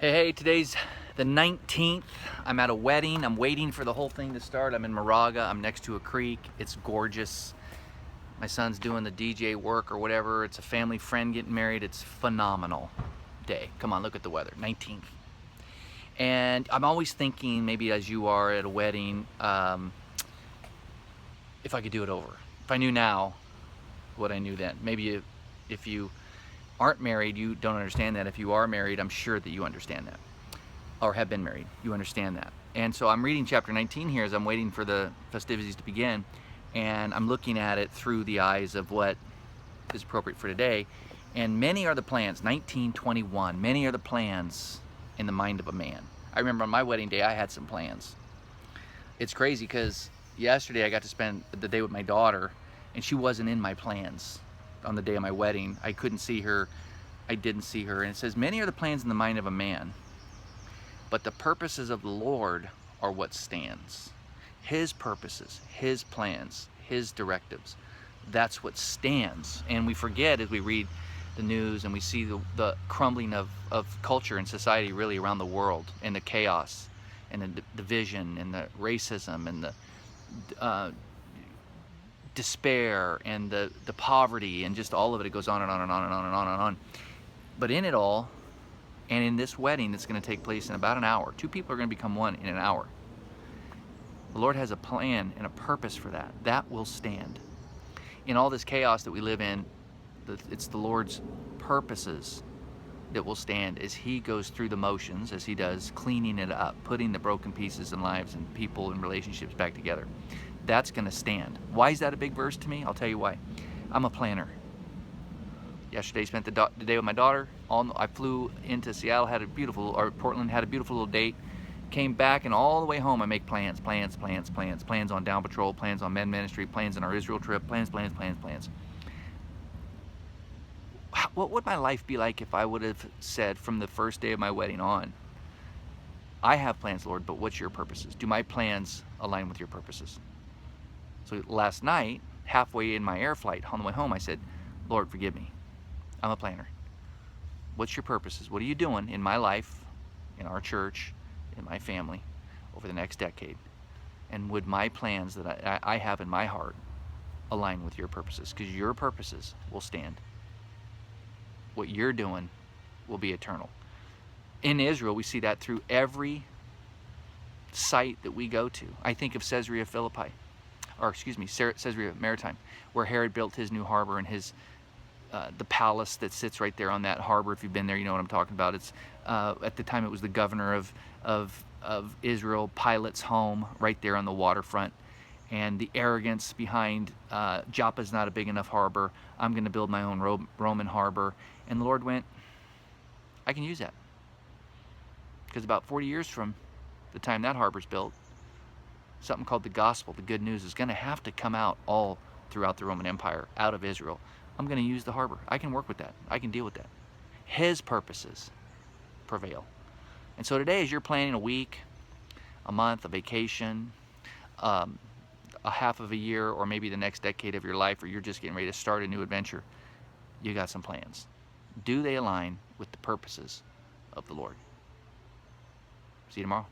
Hey, today's the 19th. I'm at a wedding. I'm waiting for the whole thing to start. I'm in Moraga. I'm next to a creek. It's gorgeous. My son's doing the DJ work or whatever. It's a family friend getting married. It's phenomenal day. Come on, look at the weather. 19th. And I'm always thinking, maybe as you are at a wedding, if I could do it over. If I knew now what I knew then. Maybe if you aren't married, you don't understand that. If you are married, I'm sure that you understand that, or have been married, you understand that. And so I'm reading chapter 19 here as I'm waiting for the festivities to begin, and I'm looking at it through the eyes of what is appropriate for today. And many are the plans, 19:21, many are the plans in the mind of a man. I remember on my wedding day, I had some plans. It's crazy because yesterday I got to spend the day with my daughter, and she wasn't in my plans. On the day of my wedding, I couldn't see her, I didn't see her. And it says, many are the plans in the mind of a man, but the purposes of the Lord are what stands. His purposes, his plans, his directives, that's what stands. And we forget as we read the news and we see the crumbling of culture and society really around the world, and the chaos and the division and the racism and the despair and the poverty and just all of it. It goes on and on and on and on and on and on. But in it all, and in this wedding that's going to take place in about an hour, two people are going to become one in an hour. The Lord has a plan and a purpose for that. That will stand. In all this chaos that we live in, it's the Lord's purposes that will stand as He goes through the motions, as He does, cleaning it up, putting the broken pieces in lives and people and relationships back together. That's going to stand. Why is that a big verse to me? I'll tell you why. I'm a planner. Yesterday, spent the day with my daughter. I flew into Seattle, Portland, had a beautiful little date. Came back, and all the way home, I make plans on Down Patrol, plans on Men Ministry, plans on our Israel trip, plans. What would my life be like if I would have said from the first day of my wedding on, I have plans, Lord, but what's your purposes? Do my plans align with your purposes? So last night, halfway in my air flight on the way home, I said, Lord, forgive me. I'm a planner. What's your purposes? What are you doing in my life, in our church, in my family, over the next decade? And would my plans that I have in my heart align with your purposes? Because your purposes will stand. What you're doing will be eternal. In Israel, we see that through every site that we go to. I think of Caesarea Maritime, where Herod built his new harbor and his the palace that sits right there on that harbor. If you've been there, you know what I'm talking about. It's at the time it was the governor of Israel, Pilate's home, right there on the waterfront. And the arrogance behind Joppa's not a big enough harbor. I'm going to build my own Roman harbor. And the Lord went, I can use that. Because about 40 years from the time that harbor's built, something called the gospel, the good news, is going to have to come out all throughout the Roman Empire, out of Israel. I'm going to use the harbor. I can work with that. I can deal with that. His purposes prevail. And so today, as you're planning a week, a month, a vacation, a half of a year, or maybe the next decade of your life, or you're just getting ready to start a new adventure, you got some plans. Do they align with the purposes of the Lord? See you tomorrow.